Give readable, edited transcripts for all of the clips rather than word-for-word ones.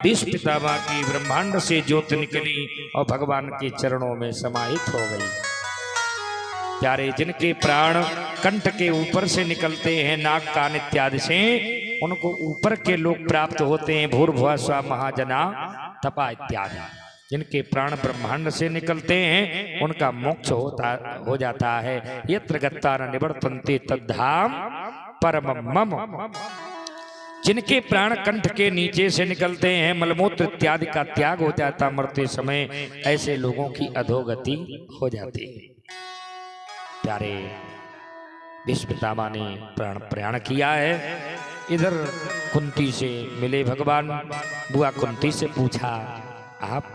विष पितामह की ब्रह्मांड से ज्योत निकली और भगवान के चरणों में समाहित हो गई। प्यारे जिनके प्राण कंठ के ऊपर से निकलते हैं, नाक कान इत्यादि से, उनको ऊपर के लोग प्राप्त होते हैं, भूर्भुवः स्वः महाजना तपा इत्यादि। जिनके प्राण ब्रह्मांड से निकलते हैं उनका मोक्ष हो जाता है। यत्र गत्वा न निवर्तन्ते तद्धाम परमं मम। जिनके प्राण कंठ के नीचे से निकलते हैं, मलमूत्र इत्यादि का त्याग हो जाता मरते समय, ऐसे लोगों की अधोगति हो जाती है। प्यारे विष पितामह ने प्राण प्रयाण किया है। इधर कुंती से मिले भगवान। बुआ कुंती से पूछा, आप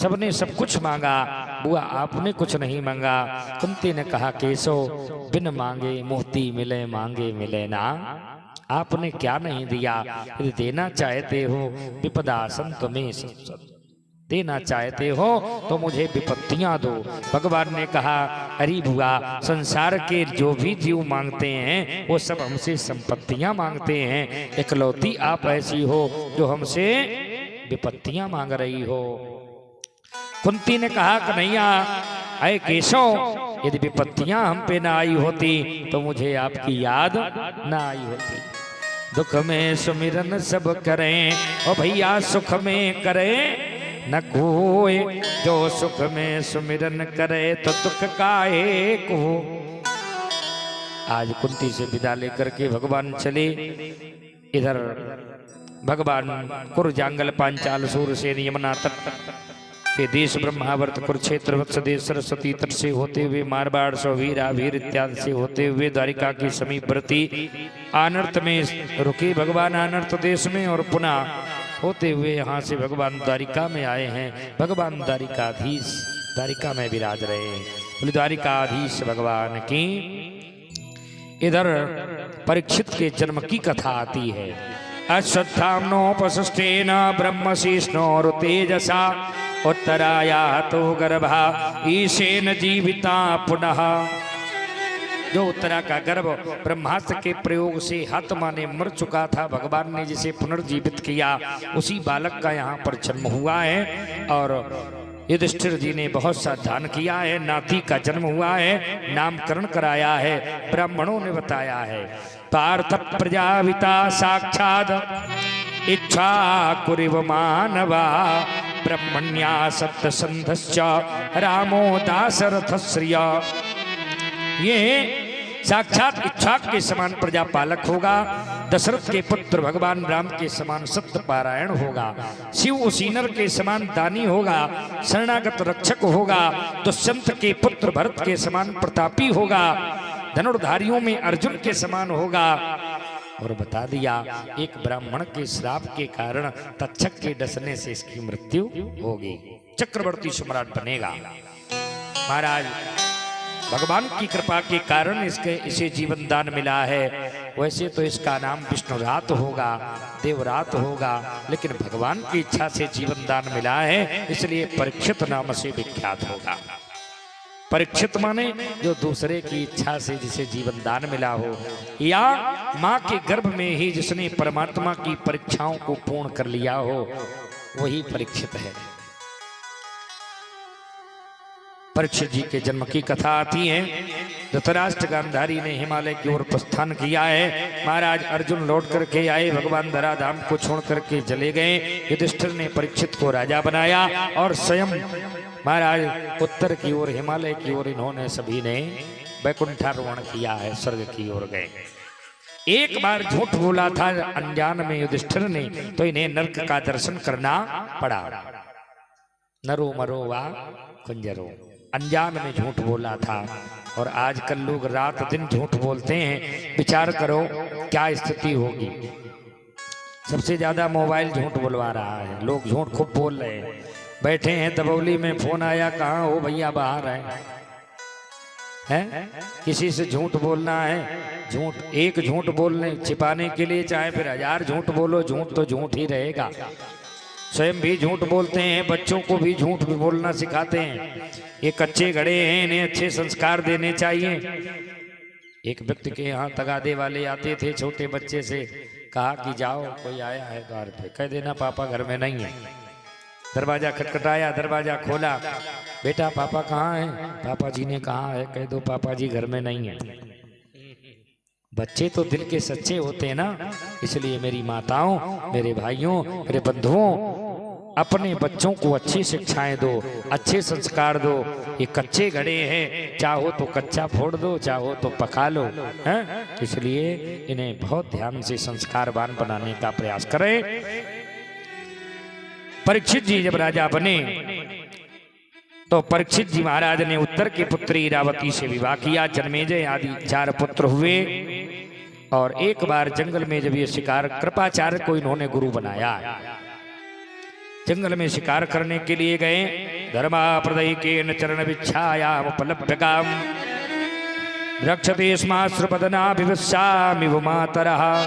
सबने सब कुछ मांगा, बुआ आपने कुछ नहीं मांगा। कुंती ने कहा, केशव बिन मांगे मोती मिले, मांगे मिले ना। आपने क्या नहीं दिया? यदि देना चाहते हो विपदा संत में देना चाहते हो तो मुझे विपत्तियां दो। भगवान ने कहा, अरे बुआ, संसार के जो भी जीव मांगते हैं वो सब हमसे संपत्तियां मांगते हैं। इकलौती आप ऐसी हो जो हमसे विपत्तियां मांग रही हो। कुंती ने कहा, कन्हैया अय केशव, यदि विपत्तियां हम पे ना आई होती तो मुझे आपकी याद ना आई होती। दुख में सुमिरन सब करें और भैया सुख में करें न कोई, जो सुख में सुमिरन करे तो दुख काहे को। आज कुंती से विदा लेकर के भगवान चले। इधर भगवान कुरजांगल पांचाल सूरसेन यमुना तट के देश ब्रह्मावर्त कुरुक्षेत्र वत्सदेश सरस्वती तट से होते हुए मारवाड़ सौवीरा वीर इत्यादि से होते हुए द्वारिका के समीपवर्ती आनर्त में रुके भगवान आनर्त देश में, और पुनः होते हुए यहाँ से भगवान द्वारिका में आए हैं। भगवान द्वारिकाधीश द्वारिका में विराज रहे हैं। बोले द्वारिकाधीश भगवान की। इधर परीक्षित के जन्म की कथा आती है। अश्वत्थाम्नोपसृष्टेन ब्रह्मशिष्णोर तेजसा उत्तराया तो गर्भा ईशेन जीविता पुनः। जो उत्तरा का गर्भ ब्रह्मास्त्र के प्रयोग से हाथमा ने मर चुका था, भगवान ने जिसे पुनर्जीवित किया, उसी बालक का यहाँ पर जन्म हुआ है। और युधिष्ठिर जी ने बहुत सा दान किया है, नाती का जन्म हुआ है, नामकरण कराया है, ब्राह्मणों ने बताया है। पार्थ प्रजापिता साक्षात इच्छा कुरिव मानवा ब्रह्मण्या सत्यसंधश्च रामो दाशरथश्रिय। ये साक्षात इच्छा के समान प्रजापालक होगा, दशरथ के पुत्र भगवान राम के समान सत्य पारायण होगा, शिव उसीनर के समान दानी होगा, शरणागत रक्षक होगा, दुष्यंत के पुत्र भरत के समान प्रतापी होगा, धनुर्धारियों में अर्जुन के समान होगा। और बता दिया, एक ब्राह्मण के श्राप के कारण तक्षक के डसने से इसकी मृत्यु होगी, चक्रवर्ती सम्राट बनेगा। महाराज भगवान की कृपा के कारण इसे जीवन दान मिला है। वैसे तो इसका नाम विष्णुरात होगा, देवरात होगा, लेकिन भगवान की इच्छा से जीवन दान मिला है, इसलिए परीक्षित नाम से विख्यात होगा। परीक्षित माने जो दूसरे की इच्छा से जिसे जीवन दान मिला हो, या माँ के गर्भ में ही जिसने परमात्मा की परीक्षाओं को पूर्ण कर लिया हो, वही परीक्षित है। परीक्षित जी के जन्म की कथा आती है। धृतराष्ट्र गांधारी ने हिमालय की ओर प्रस्थान किया है। महाराज अर्जुन लौट करके आए, भगवान धराधाम को छोड़ करके चले गए। युधिष्ठिर ने परीक्षित को राजा बनाया और स्वयं महाराज उत्तर की ओर हिमालय की ओर इन्होंने सभी ने वैकुंठारोहण किया है, स्वर्ग की ओर गए। एक बार झूठ बोला था अनजान में युधिष्ठिर ने, तो इन्हें नरक का दर्शन करना पड़ा। नरो मरो वा कुंजरो, अनजान में झूठ बोला था। और आजकल लोग रात दिन झूठ बोलते हैं। विचार करो क्या स्थिति होगी। सबसे ज्यादा मोबाइल झूठ बुलवा रहा है, लोग झूठ खूब बोल रहे हैं। बैठे हैं दबौली में, फोन आया, कहाँ हो भैया, बाहर हैं? किसी से झूठ बोलना है, झूठ एक झूठ बोलने छिपाने के लिए चाहे फिर 1000 झूठ बोलो, झूठ तो झूठ ही रहेगा। स्वयं भी झूठ बोलते हैं, बच्चों को भी झूठ बोलना सिखाते हैं। ये कच्चे घड़े हैं, इन्हें अच्छे संस्कार देने चाहिए। एक व्यक्ति के यहाँ तगादे वाले आते थे छोटे बच्चे से, कहा कि जाओ कोई आया है द्वार पे, कह देना पापा घर में नहीं है। दरवाजा खटखटाया, दरवाजा खोला, बेटा पापा कहाँ हैं? पापा जी ने कहा है कह दो पापा जी घर में नहीं है। बच्चे तो दिल के सच्चे होते हैं ना, इसलिए मेरी माताओं, मेरे भाइयों, मेरे बंधुओं, अपने बच्चों को अच्छी शिक्षाएं दो, अच्छे संस्कार दो। ये कच्चे घड़े हैं, चाहो तो कच्चा फोड़ दो, चाहो तो पका लो, हैं? इसलिए इन्हें बहुत ध्यान से संस्कारवान बनाने का प्रयास करें। परीक्षित जी जब राजा बने तो परीक्षित जी महाराज ने उत्तर की पुत्री इरावती से विवाह किया। जन्मेजय आदि 4 पुत्र हुए। और एक बार जंगल में जब ये शिकार, कृपाचार्य को इन्होंने गुरु बनाया, जंगल में शिकार करने के लिए गए। धर्मा प्रदय के न चरण विच्छायाम उपलभ्यकाम रक्षते स्माश्रुपदनाभिवस्यामिव मातरः।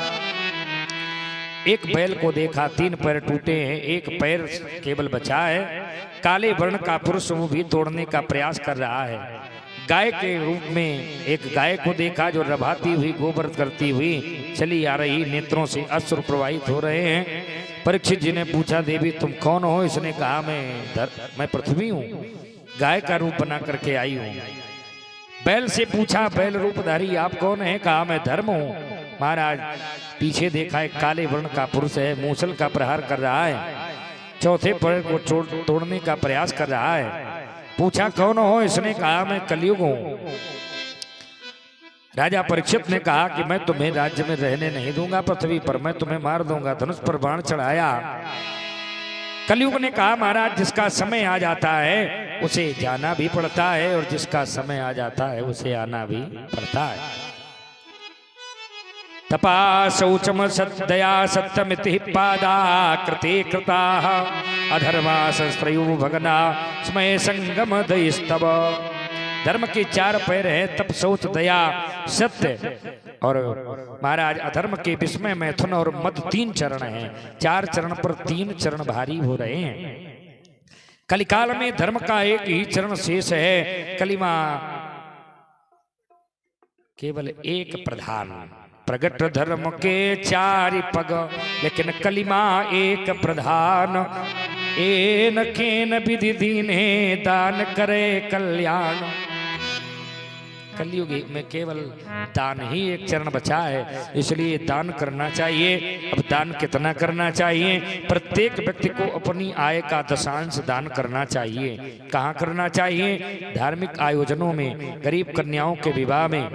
एक बैल को देखा, 3 पैर टूटे हैं, एक पैर केवल बचा है। काले वर्ण का पुरुष वो भी तोड़ने का प्रयास कर रहा है। गाय के रूप में एक गाय को देखा जो रभाती हुई, गोबर करती हुई चली आ रही, नेत्रों से अश्रु प्रवाहित हो रहे हैं। परीक्षित जी ने पूछा, देवी तुम कौन हो? इसने कहा मैं पृथ्वी हूँ, गाय का रूप बना करके आई हूँ। बैल से पूछा, बैल रूपधारी आप कौन है? कहा मैं धर्म हूँ। महाराज पीछे देखा, एक काले वर्ण का पुरुष है, मूसल का प्रहार कर रहा है, चौथे पैर को तोड़ने का प्रयास कर रहा है। पूछा कौन हो? इसने कहा मैं कलयुग हूँ। राजा परीक्षित ने कहा कि मैं तुम्हें राज्य में रहने नहीं दूंगा पृथ्वी पर, मैं तुम्हें मार दूंगा। धनुष पर बाण चढ़ाया। कलयुग ने कहा महाराज जिसका समय आ जाता है उसे जाना भी पड़ता है, और जिसका समय आ जाता है उसे आना भी पड़ता है। तपा शौचम सद्दया सत्यमिति पादा कृते कृता अधर्मा संस्त्रयु भगना स्मय संगम दयस्तव। धर्म के 4 पैर हैं, तप, शौच, दया, सत्य और महाराज अधर्म के विस्मय, मैथुन और मद 3 चरण हैं। 4 चरण पर 3 चरण भारी हो रहे हैं। कलिकाल में धर्म का एक ही चरण शेष है। कलिमा केवल एक प्रधान, प्रगट धर्म के 4 पग, लेकिन कलिमा एक प्रधान। एन केन विधि दीने दान करे कल्याण। कलयुग में केवल दान ही एक चरण बचा है, इसलिए दान करना चाहिए। अब दान कितना करना चाहिए? प्रत्येक व्यक्ति को अपनी आय का 10अंश दान करना चाहिए। कहाँ करना चाहिए? धार्मिक आयोजनों में, गरीब कन्याओं के विवाह में,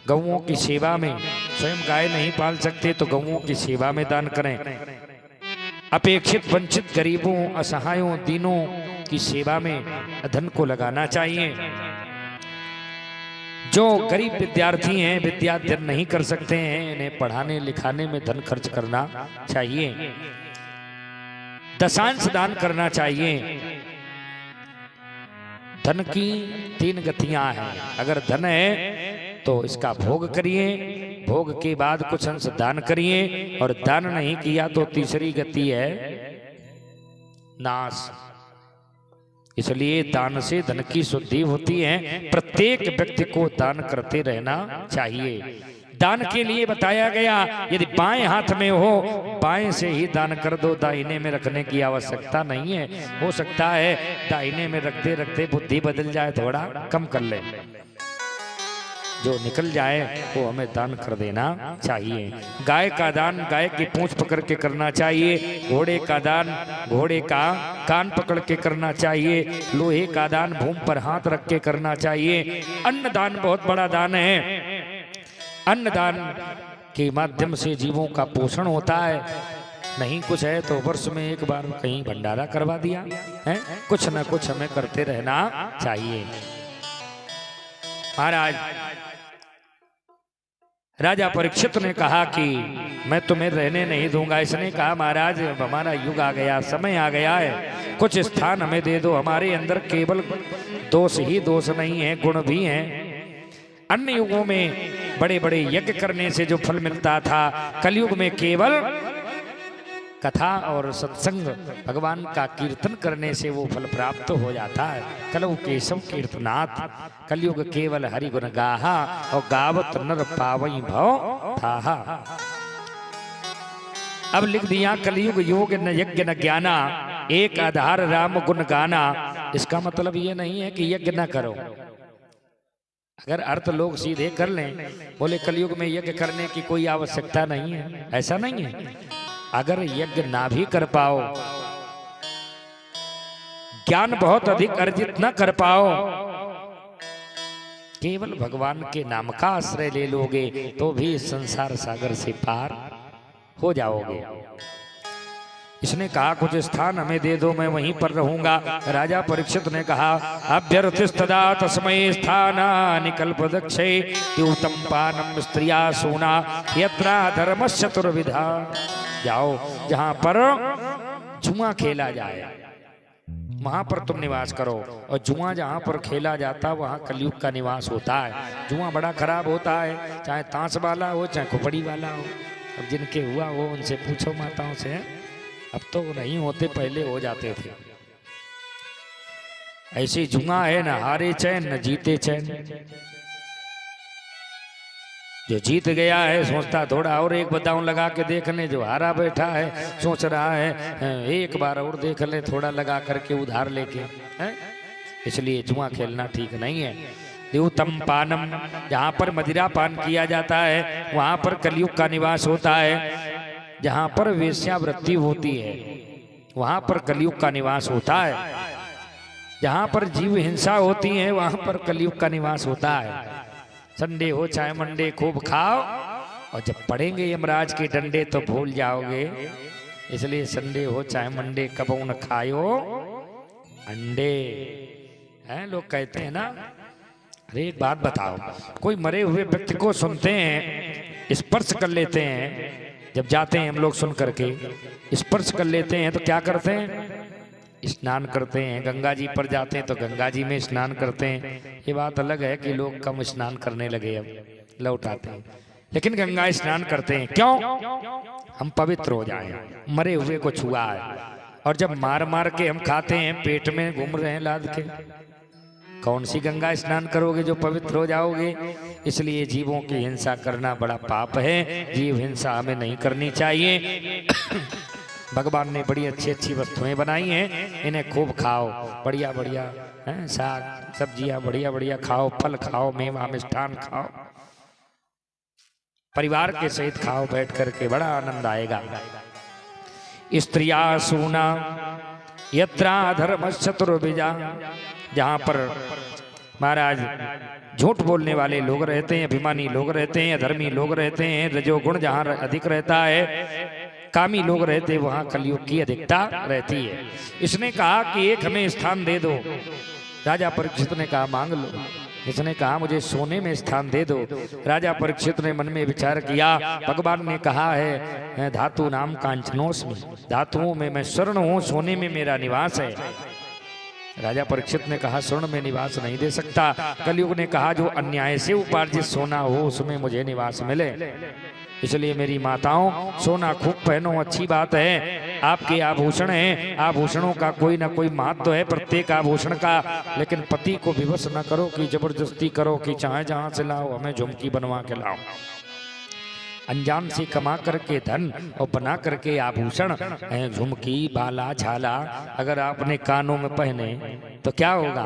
गौओं की सेवा में। स्वयं गाय नहीं पाल सकते तो गौओं की सेवा में दान करें। अपेक्षित वंचित गरीबों, असहायों, दीनों की सेवा में धन को लगाना चाहिए। जो गरीब विद्यार्थी हैं, विद्याध्ययन नहीं कर सकते हैं, इन्हें पढ़ाने लिखाने में धन खर्च करना चाहिए। 10अंश दान करना चाहिए। धन की 3 गतियां हैं। अगर धन है तो इसका भोग करिए, भोग के बाद कुछ अंश दान करिए, और दान नहीं किया तो तीसरी गति है नाश। इसलिए दान से धन की शुद्धि होती है। प्रत्येक व्यक्ति को दान करते रहना चाहिए। दान के लिए बताया गया, यदि बाएं हाथ में हो बाएं से ही दान कर दो, दाहिने में रखने की आवश्यकता नहीं है। हो सकता है दाहिने में रखते रखते बुद्धि बदल जाए, थोड़ा कम कर ले, जो निकल जाए वो हमें दान कर देना चाहिए। गाय का दान गाय की पूंछ पकड़ के करना चाहिए। घोड़े का दान घोड़े का कान पकड़ के करना चाहिए। लोहे का दान भूमि पर हाथ रख के करना चाहिए। अन्न दान बहुत बड़ा दान है। अन्न दान के माध्यम से जीवों का पोषण होता है। नहीं कुछ है तो वर्ष में एक बार कहीं भंडारा करवा दिया है। कुछ न कुछ हमें करते रहना चाहिए। महाराज राजा परीक्षित ने कहा कि मैं तुम्हें रहने नहीं दूंगा। इसने कहा महाराज हमारा युग आ गया, समय आ गया है, कुछ स्थान हमें दे दो। हमारे अंदर केवल दोष ही दोष नहीं है, गुण भी हैं। अन्य युगों में बड़े बड़े यज्ञ करने से जो फल मिलता था, कलयुग में केवल कथा और सत्संग, भगवान का कीर्तन करने से वो फल प्राप्त हो जाता है। कलौ केशव कीर्तनाथ, कलयुग केवल हरि गुण गाहा और गावत नर पावई भव थाहा। अब लिख दिया कलयुग योग न यज्ञ न ज्ञाना, एक आधार राम गुण गाना। इसका मतलब ये नहीं है कि यज्ञ न करो। अगर अर्थ लोग सीधे कर लें, बोले कलयुग में यज्ञ करने की कोई आवश्यकता नहीं है, ऐसा नहीं है। अगर यज्ञ ना भी कर पाओ, ज्ञान बहुत अधिक अर्जित न कर पाओ, केवल भगवान के नाम का आश्रय ले लोगे तो भी संसार सागर से पार हो जाओगे। इसने कहा कुछ स्थान हमें दे दो, मैं वहीं पर रहूंगा। राजा परीक्षित ने कहा अभ्यर्थिस्तदा तस्मै स्थाना निकल्प दक्षे द्यूतम पानम स्त्रिया सोना यत्रा धर्मस्य चतुर्विधा। जाओ जहां पर जुआ खेला जाए वहां पर तुम निवास करो, और जुआ जहां पर खेला जाता वहां कलयुग का निवास होता है। जुआ बड़ा खराब होता है, चाहे ताश वाला हो चाहे खोपड़ी वाला हो। अब जिनके हुआ वो उनसे पूछो माताओं से, अब तो नहीं होते, पहले हो जाते थे। ऐसी जुआ है, न हारे चैन न जीते चैन। जो जीत गया है सोचता थोड़ा और एक बदाम लगा के देख ले, जो हारा बैठा है सोच रहा है एक बार और देख ले, थोड़ा लगा करके उधार लेके है। इसलिए जुआ खेलना ठीक नहीं है। द्यूतम पानम, जहाँ पर मदिरा पान किया जाता है वहां पर कलयुग का निवास होता है। जहां पर वेश्यावृत्ति होती है वहां पर कलयुग का निवास होता है। जहां पर जीव हिंसा होती है वहां पर कलयुग का निवास होता है। संडे हो चाहे मंडे खूब खाओ, और जब पड़ेंगे यमराज के डंडे तो भूल जाओगे। इसलिए संडे हो चाहे मंडे कबो न खायो अंडे, हैं लोग कहते हैं ना। अरे एक बात बताओ, कोई मरे हुए व्यक्ति को सुनते हैं, स्पर्श कर लेते हैं, जब जाते हैं हम लोग सुन करके स्पर्श कर लेते हैं तो क्या करते हैं? स्नान करते हैं। गंगा जी पर जाते हैं तो गंगा जी में स्नान करते हैं। ये बात अलग है कि लोग कम स्नान करने लगे, अब लौट आते हैं, लेकिन गंगा स्नान करते हैं। क्यों? हम पवित्र हो जाएं, मरे हुए को छुआ है। और जब मार मार के हम खाते हैं, पेट में घूम रहे हैं लाद के, कौन सी गंगा स्नान करोगे जो पवित्र हो जाओगे? इसलिए जीवों की हिंसा करना बड़ा पाप है। जीव हिंसा हमें नहीं करनी चाहिए। भगवान ने बड़ी अच्छी अच्छी वस्तुएं बनाई हैं, इन्हें खूब खाओ, बढ़िया बढ़िया साग सब्जियां बढ़िया बढ़िया खाओ, फल खाओ, मेवा मिष्ठान खाओ, परिवार के सहित खाओ बैठ करके, बड़ा आनंद आएगा। स्त्रिया सूना यत्रा धर्मस्य चतुर्विधा, जहां पर महाराज झूठ बोलने वाले लोग रहते हैं, अभिमानी लोग रहते हैं, अधर्मी लोग रहते हैं, रजोगुण जहां अधिक रहता है, कामी लोग रहते, वहां कलयुग की अधिकता रहती है। इसने कहा कि एक हमें स्थान दे दो। राजा परीक्षित ने कहा मांग लो। इसने कहा मुझे सोने में स्थान दे दो। राजा परीक्षित ने मन में विचार किया, भगवान ने कहा है धातु नाम कांचनोस्मि, धातुओं में मैं स्वर्ण हूँ, सोने में मेरा निवास है। राजा परीक्षित ने कहा स्वर्ण में निवास नहीं दे सकता। कलयुग ने कहा जो अन्याय से उपार्जित सोना हो उसमें मुझे निवास मिले। इसलिए मेरी माताओं, सोना खूब पहनो, अच्छी बात है। आपके आभूषण हैं, आभूषणों का कोई ना कोई महत्व है प्रत्येक आभूषण का, लेकिन पति को विवश न करो कि जबरदस्ती करो कि चाहे जहां से लाओ हमें झुमकी बनवा के लाओ। अनजान से कमा करके धन और बना करके आभूषण, झुमकी, बाला, झाला अगर आपने कानों में पहने तो क्या होगा?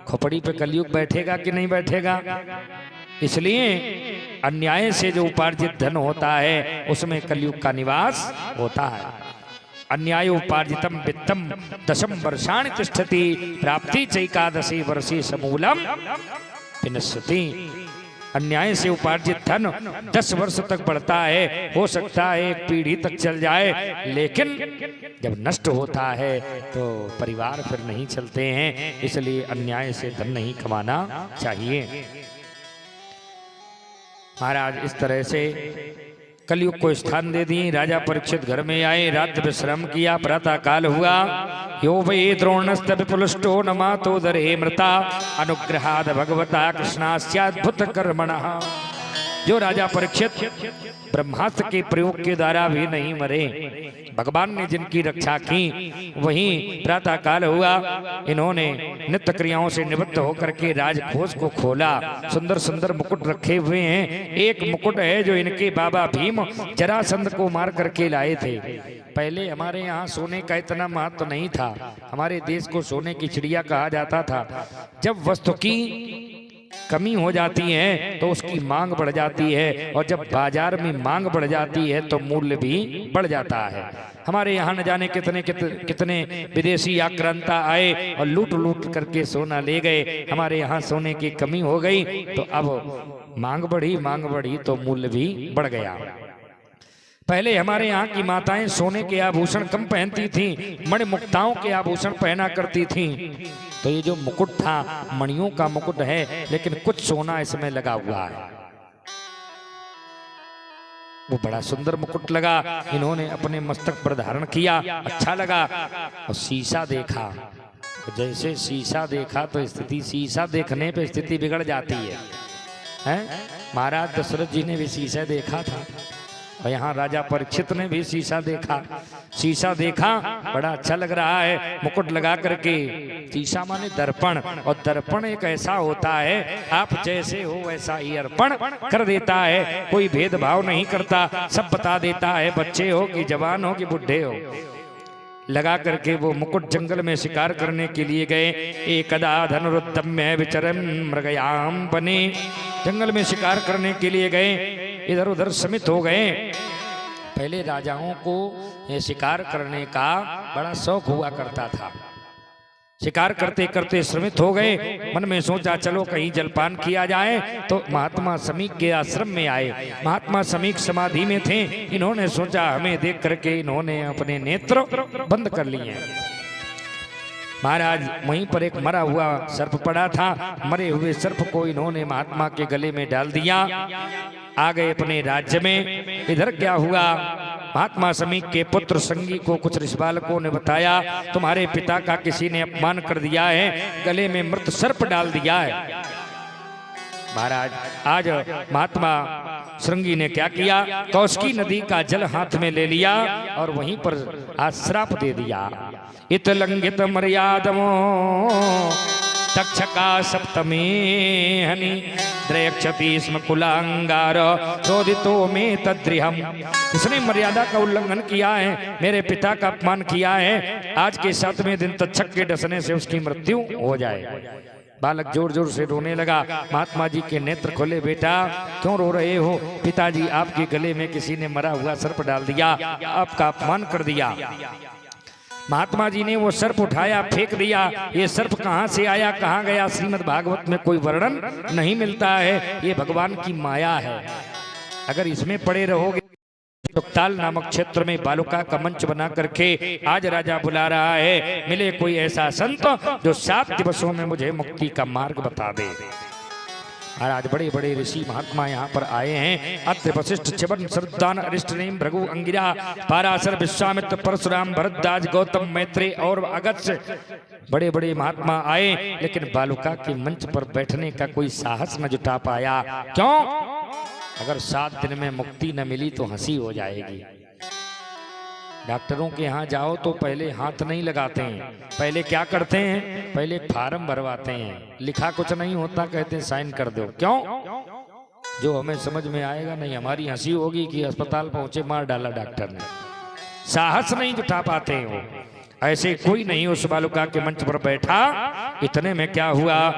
खोपड़ी पे कलयुग बैठेगा कि नहीं बैठेगा? इसलिए अन्याय से जो उपार्जित धन होता है उसमें कलयुग का निवास होता है। अन्याय उपार्जितम वित्तम दशम वर्षाणि तिष्ठति प्राप्ति चैकादशी वर्षी समूलम विनश्यति। अन्याय से उपार्जित धन 10 वर्ष तक बढ़ता है, हो सकता है एक पीढ़ी तक चल जाए, लेकिन जब नष्ट होता है तो परिवार फिर नहीं चलते हैं। इसलिए अन्याय से धन नहीं कमाना चाहिए। महाराज इस तरह से कलयुग को स्थान दे दी। राजा परीक्षित घर में आए, रात विश्राम किया, प्रातः काल हुआ। यो वै द्रोणस्त विपुलुष्टो न मातोदरे मृता अनुग्रहाद भगवता कृष्णास्याद्भुत कर्मणः। जो राजा परीक्षित ब्रह्मास्त्र के प्रयोग के द्वारा भी नहीं मरे। भगवान ने जिनकी रक्षा की, वहीं प्रातः काल हुआ, इन्होंने नित्य क्रियाओं से निवृत्त होकर के राजकोष को खोला। सुंदर सुंदर मुकुट रखे हुए हैं। एक मुकुट है जो इनके बाबा भीम जरासंध को मार करके लाए थे। पहले हमारे यहाँ सोने का इतना महत्व नहीं था। हमारे देश को सोने की चिड़िया कहा जाता था। जब वस्तु की कमी हो जाती है तो उसकी मांग बढ़ जाती है, और जब बाजार में मांग बढ़ जाती है तो मूल्य भी बढ़ जाता है। हमारे यहाँ न जाने कितने विदेशी आक्रांता आए और लूट लूट करके सोना ले गए। हमारे यहाँ सोने की कमी हो गई तो अब मांग बढ़ी तो मूल्य भी बढ़ गया। पहले हमारे यहाँ की माताएं सोने के आभूषण कम पहनती थीं, मणिमुक्ताओं के आभूषण पहना करती थीं। तो ये जो मुकुट था मणियों का मुकुट है, लेकिन कुछ सोना इसमें लगा हुआ है। वो बड़ा सुंदर मुकुट लगा, इन्होंने अपने मस्तक पर धारण किया, अच्छा लगा। और शीशा देखा, जैसे शीशा देखा तो स्थिति, शीशा देखने पे स्थिति बिगड़ जाती है? महाराज दशरथ जी ने भी शीशा देखा था, और यहाँ राजा परीक्षित ने भी शीशा देखा। शीशा देखा, बड़ा अच्छा लग रहा है, मुकुट लगा करके। शीशा माने दर्पण, और दर्पण एक ऐसा होता है, आप जैसे हो वैसा ही अर्पण कर देता है। कोई भेदभाव नहीं करता, सब बता देता है, बच्चे हो कि जवान हो कि बुढ़े हो। लगा करके वो मुकुट जंगल में शिकार करने के लिए गए। एकदा धनुरुद्यम्य विचरन् मृगयाम बने, जंगल में शिकार करने के लिए गए, इधर उधर समित हो गए। पहले राजाओं को ये शिकार करने का बड़ा शौक हुआ करता था। शिकार करते करते श्रमित हो गए, मन में सोचा चलो कहीं जलपान किया जाए। तो महात्मा समीक के आश्रम में आए। महात्मा समीक समाधि में थे। इन्होंने सोचा, हमें देख करके इन्होंने अपने नेत्र बंद कर लिए। महाराज वहीं पर एक मरा हुआ सर्प पड़ा था, मरे हुए सर्प को इन्होंने महात्मा के गले में डाल दिया। आ गए अपने राज्य में। इधर क्या हुआ, महात्मा समीक के पुत्र संगी को कुछ ऋषिबालकों ने बताया, तुम्हारे पिता का किसी ने अपमान कर दिया है, गले में मृत सर्प डाल दिया है। महाराज आज महात्मा श्रृंगी ने क्या किया, कौशिकी नदी का जल हाथ में ले लिया और वहीं पर आज श्राप दे दिया। इत लंघित मर्यादमो तक्षका सप्तमी हनि द्रयक्षति स्म कुलांगार चोदितो में तद्रिहम। इसने मर्यादा का उल्लंघन किया है, मेरे पिता का अपमान किया है, आज के 7वें दिन तक्षक के डसने से उसकी मृत्यु हो जाए। बालक जोर जोर से रोने लगा। महात्मा जी के नेत्र खोले, बेटा क्यों रो रहे हो? पिताजी आपके गले में किसी ने मरा हुआ सर्प डाल दिया, आपका अपमान कर दिया। महात्मा जी ने वो सर्प उठाया, फेंक दिया। ये सर्प कहाँ से आया, कहाँ गया, श्रीमद् भागवत में कोई वर्णन नहीं मिलता है। ये भगवान की माया है। अगर इसमें पड़े रहोगे तो ताल नामक क्षेत्र में बालुका का मंच बना करके आज राजा बुला रहा है, मिले कोई ऐसा संत जो 7 दिवसों में मुझे मुक्ति का मार्ग बता दे। और आज बड़े बड़े ऋषि महात्मा यहाँ पर आए हैं। अत्रि वशिष्ठ च्यवन श्रद्धान अरिष्ट नेम भृगु अंगिरा पाराशर विश्वामित्र परशुराम भरद्वाज गौतम मैत्रेय और अगस्त्य, बड़े बड़े महात्मा आए, लेकिन बालुका के मंच पर बैठने का कोई साहस न जुटा पाया। क्यों? अगर 7 दिन में मुक्ति न मिली तो हंसी हो जाएगी। डॉक्टरों के यहाँ जाओ तो पहले हाथ नहीं लगाते हैं, पहले क्या करते हैं, पहले फार्म भरवाते हैं, लिखा कुछ नहीं होता, कहते हैं साइन कर दो। क्यों? जो हमें समझ में आएगा नहीं। हमारी हंसी होगी कि अस्पताल पहुंचे मार डाला डॉक्टर ने। साहस नहीं जुटा पाते हैं वो। ऐसे कोई नहीं उस बालुका के मंच पर बैठा। इतने में क्या हुआ,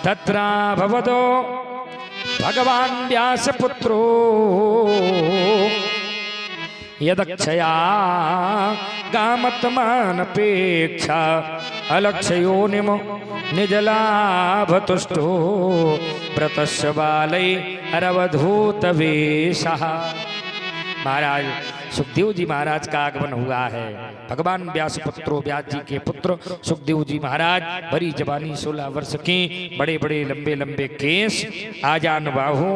तत्रा भवदो भगवान व्यास पुत्रो यदक्षया गामत्मानपेक्षा अलक्षयोनिम निजलाभतुष्टो व्रतस्य बालै अरवधूत वेशः। महाराज सुखदेव जी महाराज का आगमन हुआ है। भगवान व्यास पुत्रो, व्यास जी के पुत्र सुखदेव जी महाराज, बड़ी जवानी 16 वर्ष की, बड़े बड़े लंबे लंबे केस, आजान बाहु।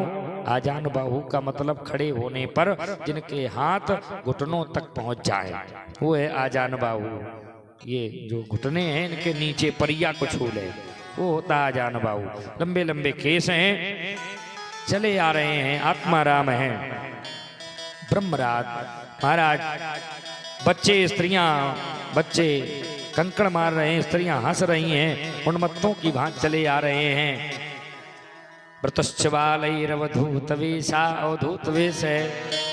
आजान बाहु का मतलब खड़े होने पर जिनके हाथ घुटनों तक पहुंच जाए, वो है आजान बाहु। ये जो घुटने हैं इनके नीचे परिया को छू ले, वो होता आजान बाहु। लंबे लंबे केस हैं, चले आ रहे हैं, आत्मा राम हैं। ब्रह्मराज महाराज, बच्चे स्त्रियां बच्चे कंकड़ मार रहे हैं, स्त्रियां हंस रही हैं, उन्मत्तों की भांति चले आ रहे हैं। व्रतश्चवालैरवधूत वेशा, अवधूत वेश है।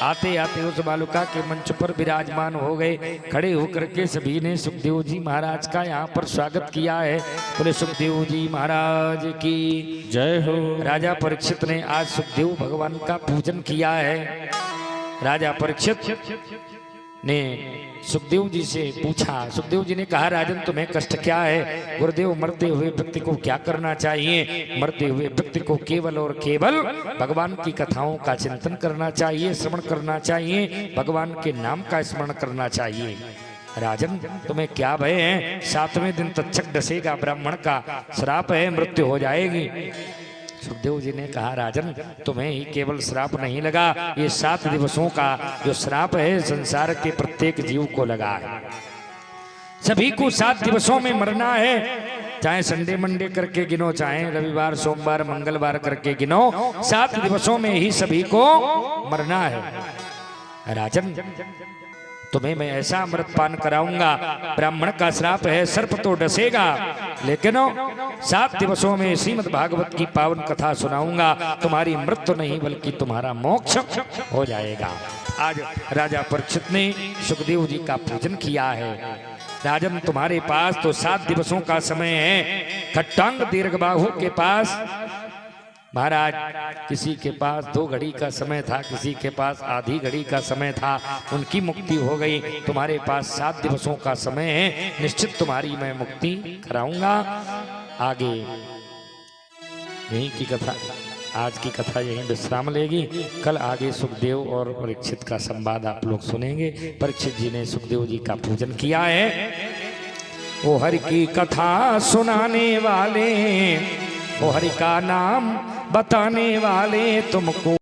आते आते उस बालुका के मंच पर विराजमान हो गए। खड़े होकर के सभी ने सुखदेव जी महाराज का यहाँ पर स्वागत किया है। बोले सुखदेव जी महाराज की जय हो। राजा परीक्षित ने आज सुखदेव भगवान का पूजन किया है। राजा परीक्षित ने सुखदेव जी से पूछा, सुखदेव जी ने कहा राजन तुम्हें कष्ट क्या है? गुरुदेव मरते हुए व्यक्ति को क्या करना चाहिए? मरते हुए व्यक्ति को केवल और केवल भगवान की कथाओं का चिंतन करना चाहिए, श्रवण करना चाहिए, भगवान के नाम का स्मरण करना चाहिए। राजन तुम्हें क्या भय है? 7वें दिन तक्षक डसेगा, ब्राह्मण का श्राप है, मृत्यु हो जाएगी। सुखदेव जी ने कहा राजन तुम्हें ही केवल श्राप नहीं लगा, ये 7 दिवसों का जो श्राप है संसार के प्रत्येक जीव को लगा है। सभी को 7 दिवसों में मरना है, चाहे संडे मंडे करके गिनो, चाहे रविवार सोमवार मंगलवार करके गिनो, 7 दिवसों में ही सभी को मरना है। राजन तुम्हें मैं ऐसा अमृत पान कराऊंगा, ब्राह्मण का श्राप है, सर्प तो डसेगा, लेकिन 7 दिवसों में श्रीमद् भागवत की पावन कथा सुनाऊंगा, तुम्हारी मृत्यु नहीं बल्कि तुम्हारा मोक्ष हो जाएगा। आज राजा परीक्षित ने सुखदेव जी का पूजन किया है। राजन तुम्हारे पास तो 7 दिवसों का समय है। खट्टांग दीर्घबाहु के पास महाराज किसी के पास 2 घड़ी का समय था, किसी के पास आधी घड़ी का समय था, उनकी मुक्ति हो गई। तुम्हारे पास 7 दिवसों का समय है, निश्चित तुम्हारी मैं मुक्ति कराऊंगा। आगे यहीं की कथा, आज की कथा यहीं विश्राम लेगी। कल आगे सुखदेव और परीक्षित का संवाद आप लोग सुनेंगे। परीक्षित जी ने सुखदेव जी का पूजन किया है। ओ हरि की कथा सुनाने वाले, ओ हरि का नाम बताने वाले, तुमको